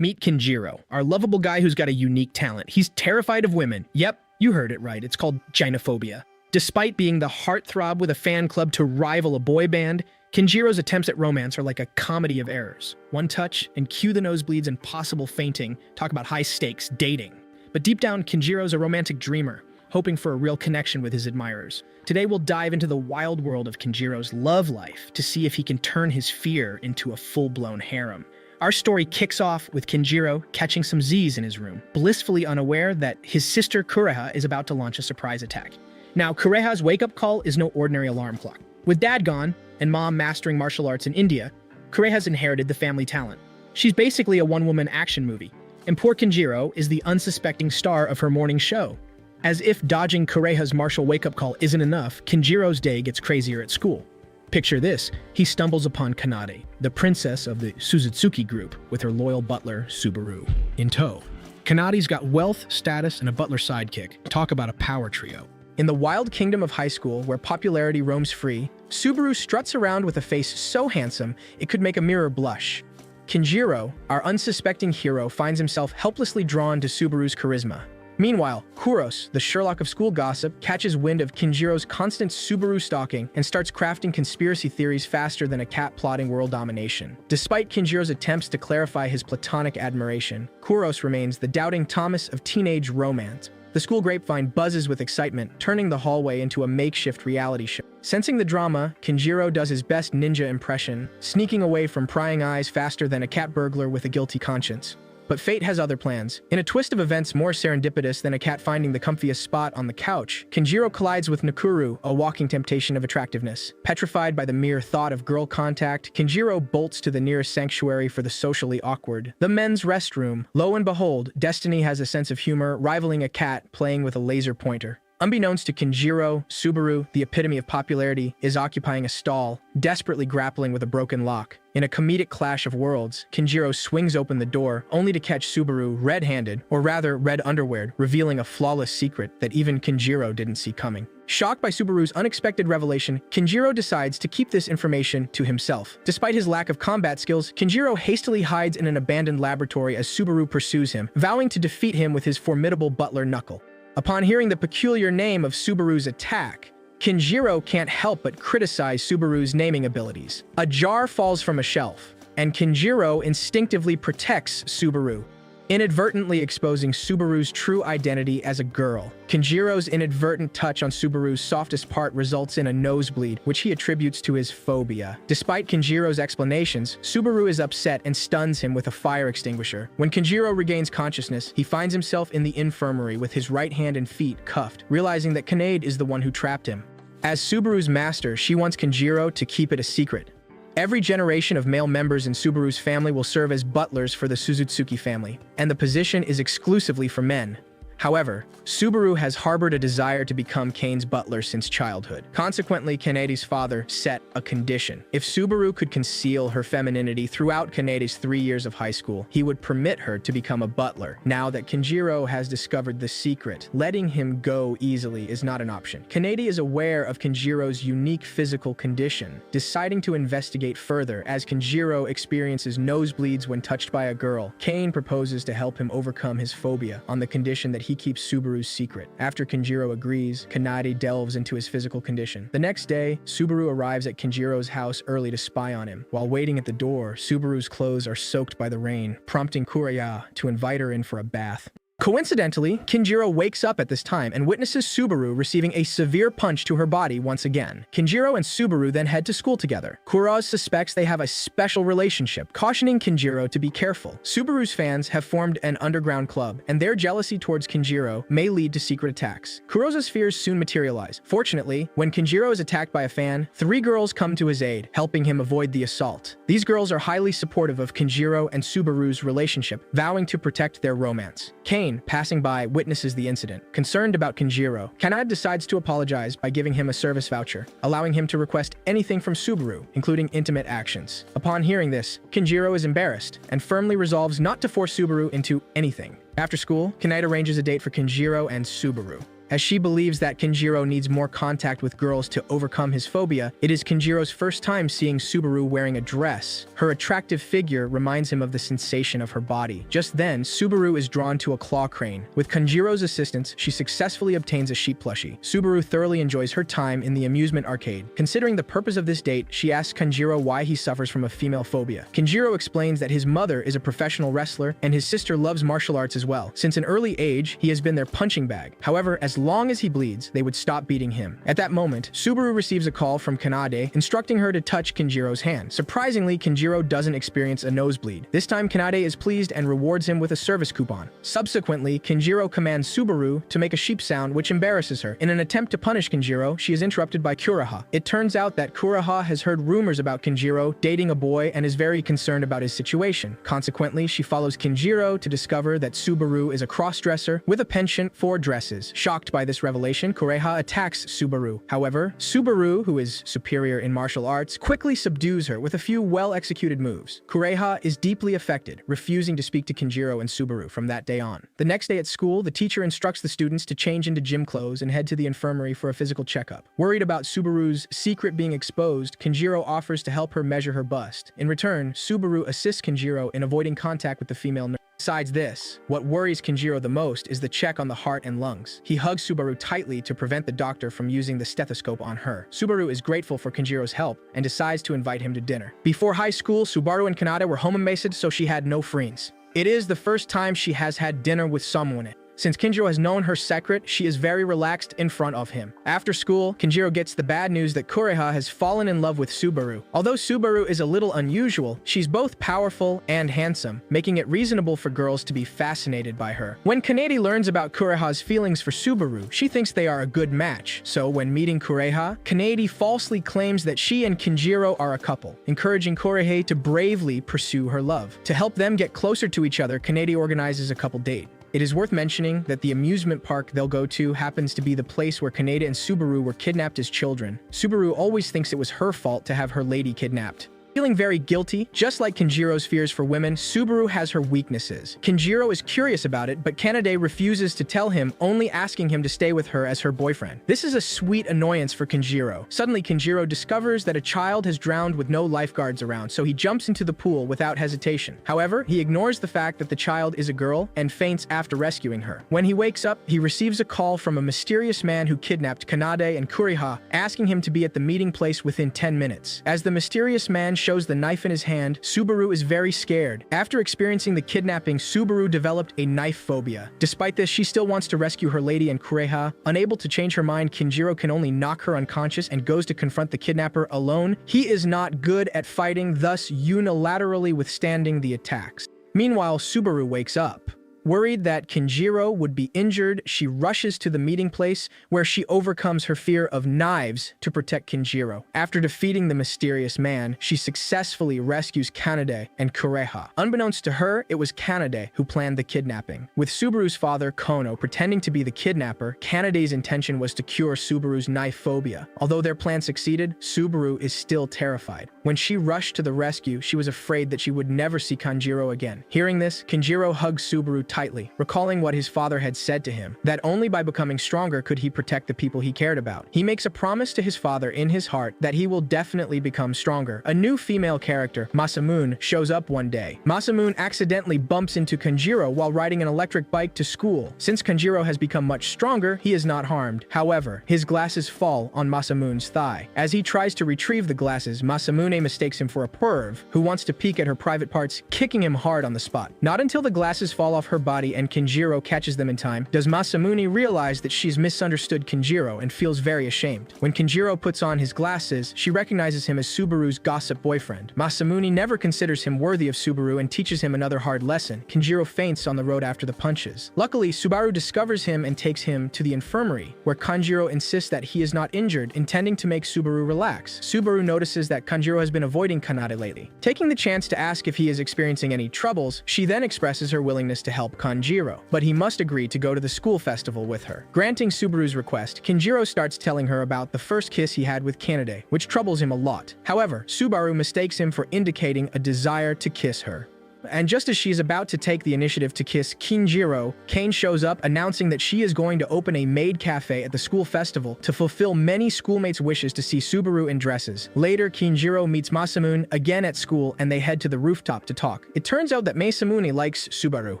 Meet Kinjiro, our lovable guy who's got a unique talent. He's terrified of women. Yep, you heard it right. It's called gynophobia. Despite being the heartthrob with a fan club to rival a boy band, Kinjiro's attempts at romance are like a comedy of errors. One touch, and cue the nosebleeds and possible fainting. Talk about high stakes dating. But deep down, Kinjiro's a romantic dreamer, hoping for a real connection with his admirers. Today we'll dive into the wild world of Kinjiro's love life to see if he can turn his fear into a full-blown harem. Our story kicks off with Kinjiro catching some Z's in his room, blissfully unaware that his sister Kureha is about to launch a surprise attack. Now, Kureha's wake-up call is no ordinary alarm clock. With dad gone, and mom mastering martial arts in India, Kureha's inherited the family talent. She's basically a one-woman action movie, and poor Kinjiro is the unsuspecting star of her morning show. As if dodging Kureha's martial wake-up call isn't enough, Kinjiro's day gets crazier at school. Picture this, he stumbles upon Kanade, the princess of the Suzutsuki group, with her loyal butler, Subaru, in tow. Kanade's got wealth, status, and a butler sidekick. Talk about a power trio. In the wild kingdom of high school, where popularity roams free, Subaru struts around with a face so handsome it could make a mirror blush. Kinjiro, our unsuspecting hero, finds himself helplessly drawn to Subaru's charisma. Meanwhile, Kuros, the Sherlock of school gossip, catches wind of Kinjiro's constant Subaru stalking and starts crafting conspiracy theories faster than a cat plotting world domination. Despite Kinjiro's attempts to clarify his platonic admiration, Kuros remains the doubting Thomas of teenage romance. The school grapevine buzzes with excitement, turning the hallway into a makeshift reality show. Sensing the drama, Kinjiro does his best ninja impression, sneaking away from prying eyes faster than a cat burglar with a guilty conscience. But fate has other plans. In a twist of events more serendipitous than a cat finding the comfiest spot on the couch, Kinjiro collides with Nakuru, a walking temptation of attractiveness. Petrified by the mere thought of girl contact, Kinjiro bolts to the nearest sanctuary for the socially awkward, the men's restroom. Lo and behold, destiny has a sense of humor, rivaling a cat playing with a laser pointer. Unbeknownst to Kinjiro, Subaru, the epitome of popularity, is occupying a stall, desperately grappling with a broken lock. In a comedic clash of worlds, Kinjiro swings open the door, only to catch Subaru red-handed, or rather red underweared, revealing a flawless secret that even Kinjiro didn't see coming. Shocked by Subaru's unexpected revelation, Kinjiro decides to keep this information to himself. Despite his lack of combat skills, Kinjiro hastily hides in an abandoned laboratory as Subaru pursues him, vowing to defeat him with his formidable butler Knuckle. Upon hearing the peculiar name of Subaru's attack, Kinjiro can't help but criticize Subaru's naming abilities. A jar falls from a shelf, and Kinjiro instinctively protects Subaru, inadvertently exposing Subaru's true identity as a girl. Kinjiro's inadvertent touch on Subaru's softest part results in a nosebleed, which he attributes to his phobia. Despite Kinjiro's explanations, Subaru is upset and stuns him with a fire extinguisher. When Kinjiro regains consciousness, he finds himself in the infirmary with his right hand and feet cuffed, realizing that Kanade is the one who trapped him. As Subaru's master, she wants Kinjiro to keep it a secret. Every generation of male members in Subaru's family will serve as butlers for the Suzutsuki family, and the position is exclusively for men. However, Subaru has harbored a desire to become Kane's butler since childhood. Consequently, Kanade's father set a condition. If Subaru could conceal her femininity throughout Kanade's 3 years of high school, he would permit her to become a butler. Now that Kinjiro has discovered the secret, letting him go easily is not an option. Kanade is aware of Kinjiro's unique physical condition, deciding to investigate further. As Kinjiro experiences nosebleeds when touched by a girl, Kane proposes to help him overcome his phobia on the condition that he keeps Subaru's secret. After Kinjiro agrees, Kanade delves into his physical condition. The next day, Subaru arrives at Kinjiro's house early to spy on him. While waiting at the door, Subaru's clothes are soaked by the rain, prompting Kureha to invite her in for a bath. Coincidentally, Kinjiro wakes up at this time and witnesses Subaru receiving a severe punch to her body once again. Kinjiro and Subaru then head to school together. Kuros suspects they have a special relationship, cautioning Kinjiro to be careful. Subaru's fans have formed an underground club, and their jealousy towards Kinjiro may lead to secret attacks. Kurosa's fears soon materialize. Fortunately, when Kinjiro is attacked by a fan, 3 girls come to his aid, helping him avoid the assault. These girls are highly supportive of Kinjiro and Subaru's relationship, vowing to protect their romance. Kane, passing by, witnesses the incident. Concerned about Kinjiro, Kanade decides to apologize by giving him a service voucher, allowing him to request anything from Subaru, including intimate actions. Upon hearing this, Kinjiro is embarrassed and firmly resolves not to force Subaru into anything. After school, Kanade arranges a date for Kinjiro and Subaru. As she believes that Kinjiro needs more contact with girls to overcome his phobia, it is Kinjiro's first time seeing Subaru wearing a dress. Her attractive figure reminds him of the sensation of her body. Just then, Subaru is drawn to a claw crane. With Kinjiro's assistance, she successfully obtains a sheep plushie. Subaru thoroughly enjoys her time in the amusement arcade. Considering the purpose of this date, she asks Kinjiro why he suffers from a female phobia. Kinjiro explains that his mother is a professional wrestler and his sister loves martial arts as well. Since an early age, he has been their punching bag. However, as long as he bleeds, they would stop beating him. At that moment, Subaru receives a call from Kanade instructing her to touch Kinjiro's hand. Surprisingly, Kinjiro doesn't experience a nosebleed. This time, Kanade is pleased and rewards him with a service coupon. Subsequently, Kinjiro commands Subaru to make a sheep sound, which embarrasses her. In an attempt to punish Kinjiro, she is interrupted by Kuraha. It turns out that Kuraha has heard rumors about Kinjiro dating a boy and is very concerned about his situation. Consequently, she follows Kinjiro to discover that Subaru is a cross-dresser with a penchant for dresses. Shocked by this revelation, Kuraha attacks Subaru. However, Subaru, who is superior in martial arts, quickly subdues her with a few well-executed moves. Kuraha is deeply affected, refusing to speak to Kinjiro and Subaru from that day on. The next day at school, the teacher instructs the students to change into gym clothes and head to the infirmary for a physical checkup. Worried about Subaru's secret being exposed, Kinjiro offers to help her measure her bust. In return, Subaru assists Kinjiro in avoiding contact with the female nurse. Besides this, what worries Kinjiro the most is the check on the heart and lungs. He hugs Subaru tightly to prevent the doctor from using the stethoscope on her. Subaru is grateful for Kinjiro's help and decides to invite him to dinner. Before high school, Subaru and Kanade were homemated, so she had no friends. It is the first time she has had dinner with someone. Since Kinjiro has known her secret, she is very relaxed in front of him. After school, Kinjiro gets the bad news that Kuraha has fallen in love with Subaru. Although Subaru is a little unusual, she's both powerful and handsome, making it reasonable for girls to be fascinated by her. When Kanade learns about Kuraha's feelings for Subaru, she thinks they are a good match. So when meeting Kuraha, Kanade falsely claims that she and Kinjiro are a couple, encouraging Kuraha to bravely pursue her love. To help them get closer to each other, Kanade organizes a couple date. It is worth mentioning that the amusement park they'll go to happens to be the place where Kanade and Subaru were kidnapped as children. Subaru always thinks it was her fault to have her lady kidnapped. Feeling very guilty, just like Kinjiro's fears for women, Subaru has her weaknesses. Kinjiro is curious about it, but Kanade refuses to tell him, only asking him to stay with her as her boyfriend. This is a sweet annoyance for Kinjiro. Suddenly, Kinjiro discovers that a child has drowned with no lifeguards around, so he jumps into the pool without hesitation. However, he ignores the fact that the child is a girl and faints after rescuing her. When he wakes up, he receives a call from a mysterious man who kidnapped Kanade and Kuraha, asking him to be at the meeting place within 10 minutes. As the mysterious man shows the knife in his hand, Subaru is very scared. After experiencing the kidnapping, Subaru developed a knife phobia. Despite this, she still wants to rescue her lady and Kuraha. Unable to change her mind, Kinjiro can only knock her unconscious and goes to confront the kidnapper alone. He is not good at fighting, thus unilaterally withstanding the attacks. Meanwhile, Subaru wakes up. Worried that Kinjiro would be injured, she rushes to the meeting place where she overcomes her fear of knives to protect Kinjiro. After defeating the mysterious man, she successfully rescues Kanade and Kuraha. Unbeknownst to her, it was Kanade who planned the kidnapping. With Subaru's father, Kono, pretending to be the kidnapper, Kanade's intention was to cure Subaru's knife phobia. Although their plan succeeded, Subaru is still terrified. When she rushed to the rescue, she was afraid that she would never see Kinjiro again. Hearing this, Kinjiro hugs Subaru tightly, recalling what his father had said to him, that only by becoming stronger could he protect the people he cared about. He makes a promise to his father in his heart that he will definitely become stronger. A new female character, Masamune, shows up one day. Masamune accidentally bumps into Kinjiro while riding an electric bike to school. Since Kinjiro has become much stronger, he is not harmed. However, his glasses fall on Masamune's thigh. As he tries to retrieve the glasses, Masamune mistakes him for a perv who wants to peek at her private parts, kicking him hard on the spot. Not until the glasses fall off her body and Kinjiro catches them in time does Masamune realize that she's misunderstood Kinjiro and feels very ashamed. When Kinjiro puts on his glasses, she recognizes him as Subaru's gossip boyfriend. Masamune never considers him worthy of Subaru and teaches him another hard lesson. Kinjiro faints on the road after the punches. Luckily, Subaru discovers him and takes him to the infirmary, where Kinjiro insists that he is not injured, intending to make Subaru relax. Subaru notices that Kinjiro has been avoiding Kanade lately. Taking the chance to ask if he is experiencing any troubles, she then expresses her willingness to help Kinjiro, but he must agree to go to the school festival with her. Granting Subaru's request, Kinjiro starts telling her about the first kiss he had with Kanade, which troubles him a lot. However, Subaru mistakes him for indicating a desire to kiss her. And just as she's about to take the initiative to kiss Kinjiro, Kane shows up announcing that she is going to open a maid cafe at the school festival to fulfill many schoolmates' wishes to see Subaru in dresses. Later, Kinjiro meets Masamune again at school and they head to the rooftop to talk. It turns out that Masamune likes Subaru,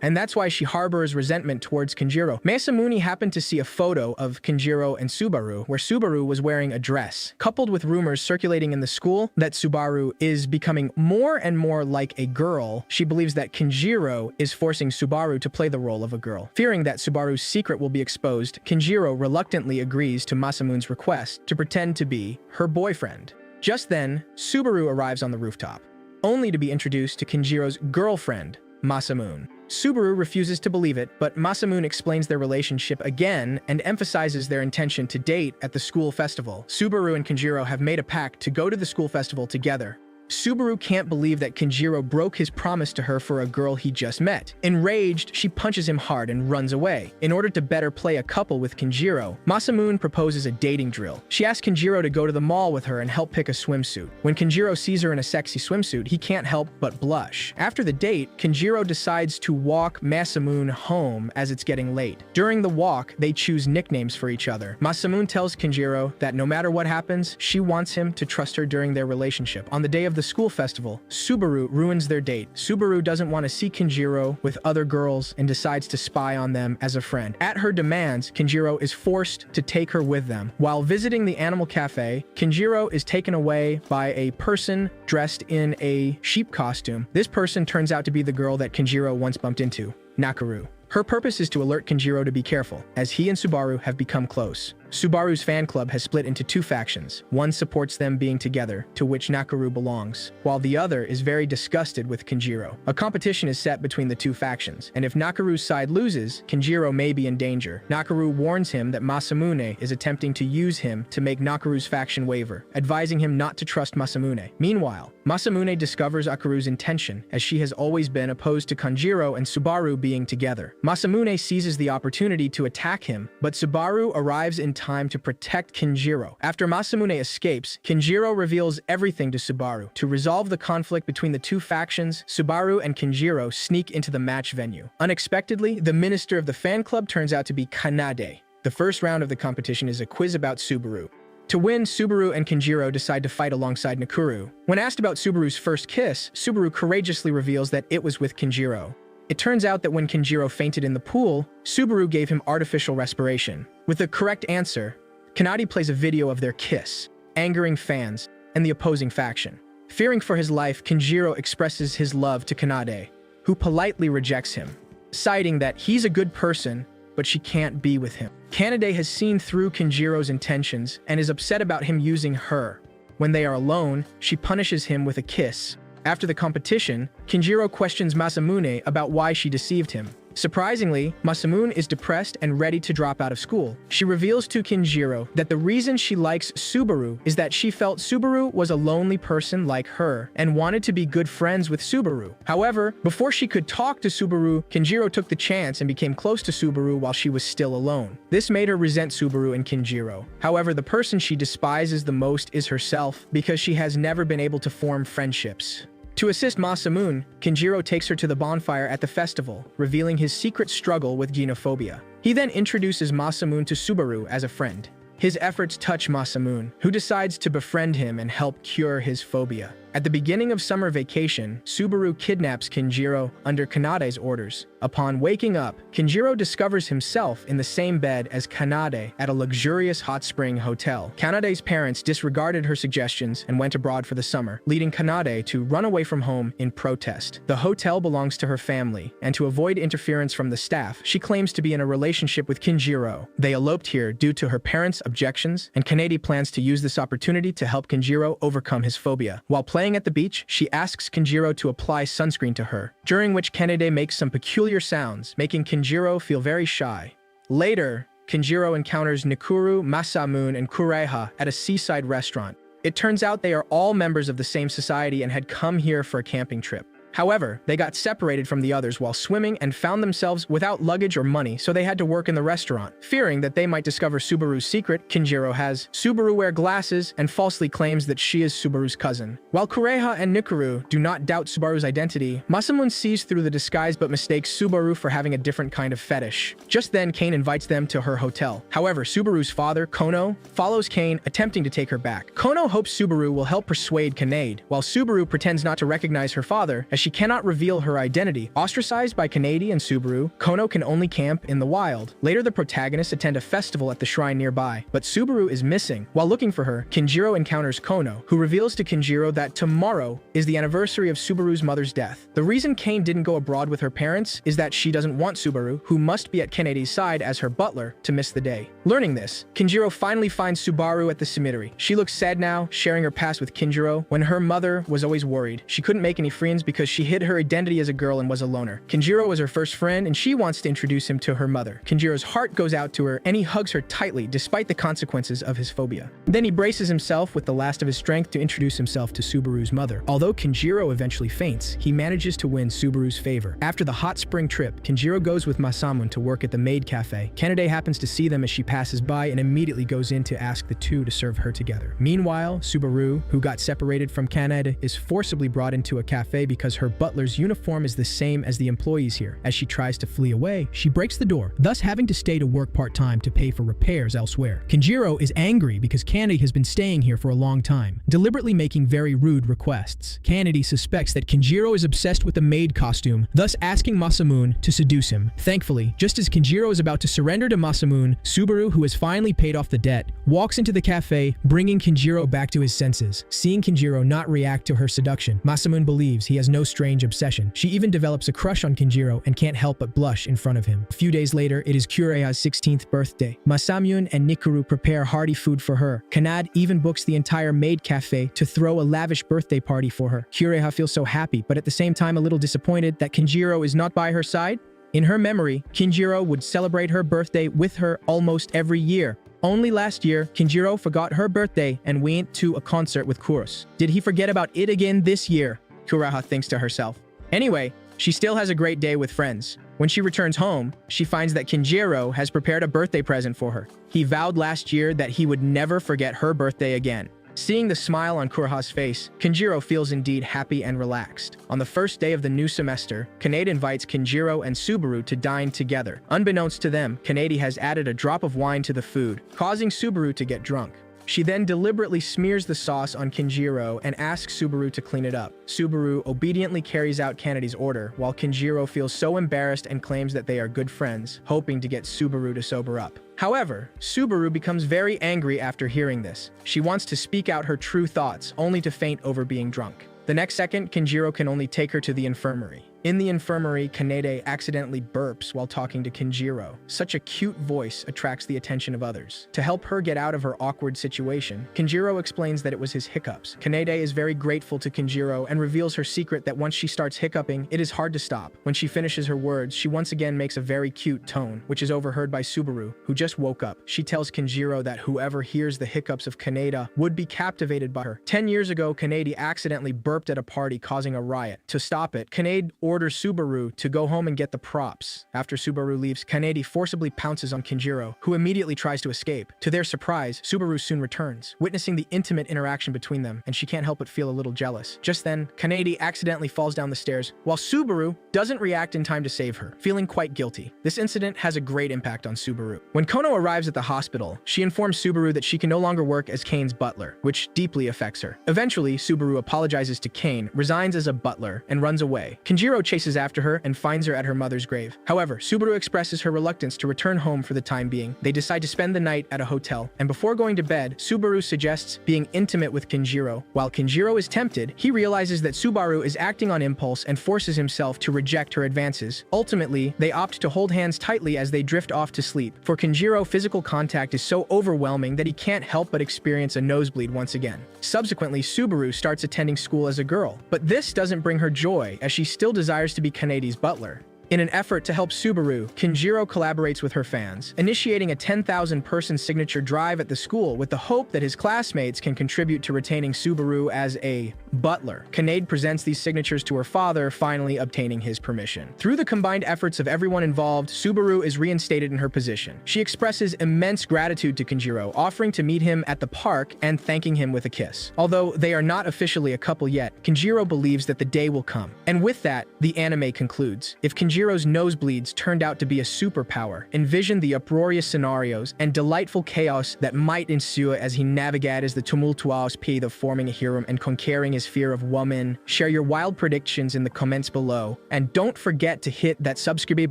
and that's why she harbors resentment towards Kinjiro. Masamune happened to see a photo of Kinjiro and Subaru where Subaru was wearing a dress, coupled with rumors circulating in the school that Subaru is becoming more and more like a girl. She believes that Kinjiro is forcing Subaru to play the role of a girl. Fearing that Subaru's secret will be exposed, Kinjiro reluctantly agrees to Masamune's request to pretend to be her boyfriend. Just then, Subaru arrives on the rooftop, only to be introduced to Kinjiro's girlfriend, Masamune. Subaru refuses to believe it, but Masamune explains their relationship again and emphasizes their intention to date at the school festival. Subaru and Kinjiro have made a pact to go to the school festival together. Subaru can't believe that Kinjiro broke his promise to her for a girl he just met. Enraged, she punches him hard and runs away. In order to better play a couple with Kinjiro, Masamune proposes a dating drill. She asks Kinjiro to go to the mall with her and help pick a swimsuit. When Kinjiro sees her in a sexy swimsuit, he can't help but blush. After the date, Kinjiro decides to walk Masamune home as it's getting late. During the walk, they choose nicknames for each other. Masamune tells Kinjiro that no matter what happens, she wants him to trust her during their relationship. On the day of the school festival, Subaru ruins their date. Subaru doesn't want to see Kinjiro with other girls and decides to spy on them as a friend. At her demands, Kinjiro is forced to take her with them. While visiting the animal cafe, Kinjiro is taken away by a person dressed in a sheep costume. This person turns out to be the girl that Kinjiro once bumped into, Nakaru. Her purpose is to alert Kinjiro to be careful, as he and Subaru have become close. Subaru's fan club has split into two factions. One supports them being together, to which Nakaru belongs, while the other is very disgusted with Kinjiro. A competition is set between the two factions, and if Nakaru's side loses, Kinjiro may be in danger. Nakaru warns him that Masamune is attempting to use him to make Nakaru's faction waver, advising him not to trust Masamune. Meanwhile, Masamune discovers Akaru's intention, as she has always been opposed to Kinjiro and Subaru being together. Masamune seizes the opportunity to attack him, but Subaru arrives in time to protect Kinjiro. After Masamune escapes, Kinjiro reveals everything to Subaru. To resolve the conflict between the two factions, Subaru and Kinjiro sneak into the match venue. Unexpectedly, the minister of the fan club turns out to be Kanade. The first round of the competition is a quiz about Subaru. To win, Subaru and Kinjiro decide to fight alongside Nakuru. When asked about Subaru's first kiss, Subaru courageously reveals that it was with Kinjiro. It turns out that when Kinjiro fainted in the pool, Subaru gave him artificial respiration. With the correct answer, Kanade plays a video of their kiss, angering fans and the opposing faction. Fearing for his life, Kinjiro expresses his love to Kanade, who politely rejects him, citing that he's a good person, but she can't be with him. Kanade has seen through Kinjiro's intentions and is upset about him using her. When they are alone, she punishes him with a kiss. After the competition, Kinjiro questions Masamune about why she deceived him. Surprisingly, Masamune is depressed and ready to drop out of school. She reveals to Kinjiro that the reason she likes Subaru is that she felt Subaru was a lonely person like her and wanted to be good friends with Subaru. However, before she could talk to Subaru, Kinjiro took the chance and became close to Subaru while she was still alone. This made her resent Subaru and Kinjiro. However, the person she despises the most is herself because she has never been able to form friendships. To assist Masamune, Kinjiro takes her to the bonfire at the festival, revealing his secret struggle with xenophobia. He then introduces Masamune to Subaru as a friend. His efforts touch Masamune, who decides to befriend him and help cure his phobia. At the beginning of summer vacation, Subaru kidnaps Kinjiro under Kanade's orders. Upon waking up, Kinjiro discovers himself in the same bed as Kanade at a luxurious hot spring hotel. Kanade's parents disregarded her suggestions and went abroad for the summer, leading Kanade to run away from home in protest. The hotel belongs to her family, and to avoid interference from the staff, she claims to be in a relationship with Kinjiro. They eloped here due to her parents' objections, and Kanade plans to use this opportunity to help Kinjiro overcome his phobia. While playing at the beach, she asks Kinjiro to apply sunscreen to her, during which Kanade makes some peculiar sounds, making Kinjiro feel very shy. Later, Kinjiro encounters Nakuru, Masamune, and Kureha at a seaside restaurant. It turns out they are all members of the same society and had come here for a camping trip. However, they got separated from the others while swimming and found themselves without luggage or money, so they had to work in the restaurant. Fearing that they might discover Subaru's secret, Kinjiro has Subaru wear glasses and falsely claims that she is Subaru's cousin. While Kureha and Nikuru do not doubt Subaru's identity, Masamune sees through the disguise but mistakes Subaru for having a different kind of fetish. Just then, Kane invites them to her hotel. However, Subaru's father, Kono, follows Kane, attempting to take her back. Kono hopes Subaru will help persuade Kanade, while Subaru pretends not to recognize her father as she cannot reveal her identity. Ostracized by Kanade and Subaru, Kono can only camp in the wild. Later, the protagonists attend a festival at the shrine nearby, but Subaru is missing. While looking for her, Kinjiro encounters Kono, who reveals to Kinjiro that tomorrow is the anniversary of Subaru's mother's death. The reason Kane didn't go abroad with her parents is that she doesn't want Subaru, who must be at Kanade's side as her butler, to miss the day. Learning this, Kinjiro finally finds Subaru at the cemetery. She looks sad now, sharing her past with Kinjiro. When her mother was always worried, she couldn't make any friends because she hid her identity as a girl and was a loner. Kinjiro was her first friend, and she wants to introduce him to her mother. Kinjiro's heart goes out to her, and he hugs her tightly despite the consequences of his phobia. Then he braces himself with the last of his strength to introduce himself to Subaru's mother. Although Kinjiro eventually faints, he manages to win Subaru's favor. After the hot spring trip, Kinjiro goes with Masamune to work at the maid cafe. Kanade happens to see them as she passes by and immediately goes in to ask the two to serve her together. Meanwhile, Subaru, who got separated from Kanade, is forcibly brought into a cafe because her butler's uniform is the same as the employees here. As she tries to flee away, she breaks the door, thus having to stay to work part-time to pay for repairs elsewhere. Kinjiro is angry because Kanade has been staying here for a long time, deliberately making very rude requests. Kanade suspects that Kinjiro is obsessed with the maid costume, thus asking Masamune to seduce him. Thankfully, just as Kinjiro is about to surrender to Masamune, Subaru, who has finally paid off the debt, walks into the cafe, bringing Kinjiro back to his senses. Seeing Kinjiro not react to her seduction, Masamune believes he has no strange obsession. She even develops a crush on Kinjiro and can't help but blush in front of him. A few days later, it is Kureha's 16th birthday. Masamune and Nikuru prepare hearty food for her. Kanade even books the entire maid cafe to throw a lavish birthday party for her. Kureha feels so happy, but at the same time a little disappointed that Kinjiro is not by her side. In her memory, Kinjiro would celebrate her birthday with her almost every year. Only last year, Kinjiro forgot her birthday and went to a concert with Kuros. Did he forget about it again this year? Kureha thinks to herself. Anyway, she still has a great day with friends. When she returns home, she finds that Kinjiro has prepared a birthday present for her. He vowed last year that he would never forget her birthday again. Seeing the smile on Kureha's face, Kinjiro feels indeed happy and relaxed. On the first day of the new semester, Kanade invites Kinjiro and Subaru to dine together. Unbeknownst to them, Kanade has added a drop of wine to the food, causing Subaru to get drunk. She then deliberately smears the sauce on Kinjiro and asks Subaru to clean it up. Subaru obediently carries out Kanade's order, while Kinjiro feels so embarrassed and claims that they are good friends, hoping to get Subaru to sober up. However, Subaru becomes very angry after hearing this. She wants to speak out her true thoughts, only to faint over being drunk. The next second, Kinjiro can only take her to the infirmary. In the infirmary, Kanade accidentally burps while talking to Kinjiro. Such a cute voice attracts the attention of others. To help her get out of her awkward situation, Kinjiro explains that it was his hiccups. Kanade is very grateful to Kinjiro and reveals her secret that once she starts hiccuping, it is hard to stop. When she finishes her words, she once again makes a very cute tone, which is overheard by Subaru, who just woke up. She tells Kinjiro that whoever hears the hiccups of Kanade would be captivated by her. 10 years ago, Kanade accidentally burped at a party, causing a riot. To stop it, Kanade orders Subaru to go home and get the props. After Subaru leaves, Kanade forcibly pounces on Kinjiro, who immediately tries to escape. To their surprise, Subaru soon returns, witnessing the intimate interaction between them, and she can't help but feel a little jealous. Just then, Kanade accidentally falls down the stairs, while Subaru doesn't react in time to save her, feeling quite guilty. This incident has a great impact on Subaru. When Kono arrives at the hospital, she informs Subaru that she can no longer work as Kane's butler, which deeply affects her. Eventually, Subaru apologizes to Kane, resigns as a butler, and runs away. Kinjiro chases after her and finds her at her mother's grave. However, Subaru expresses her reluctance to return home for the time being. They decide to spend the night at a hotel, and before going to bed, Subaru suggests being intimate with Kinjiro. While Kinjiro is tempted, he realizes that Subaru is acting on impulse and forces himself to reject her advances. Ultimately, they opt to hold hands tightly as they drift off to sleep. For Kinjiro, physical contact is so overwhelming that he can't help but experience a nosebleed once again. Subsequently, Subaru starts attending school as a girl, but this doesn't bring her joy, as she still desires to be Kanade's butler. In an effort to help Subaru, Kinjiro collaborates with her fans, initiating a 10,000-person signature drive at the school with the hope that his classmates can contribute to retaining Subaru as a butler. Konoe presents these signatures to her father, finally obtaining his permission. Through the combined efforts of everyone involved, Subaru is reinstated in her position. She expresses immense gratitude to Kinjiro, offering to meet him at the park and thanking him with a kiss. Although they are not officially a couple yet, Kinjiro believes that the day will come. And with that, the anime concludes. If Kinjiro's nosebleeds turned out to be a superpower, envision the uproarious scenarios and delightful chaos that might ensue as he navigates the tumultuous path of forming a hero and conquering his fear of woman. Share your wild predictions in the comments below, and don't forget to hit that subscribe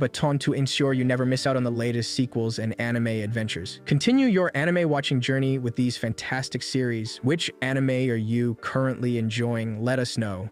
button to ensure you never miss out on the latest sequels and anime adventures. Continue your anime watching journey with these fantastic series. Which anime are you currently enjoying? Let us know.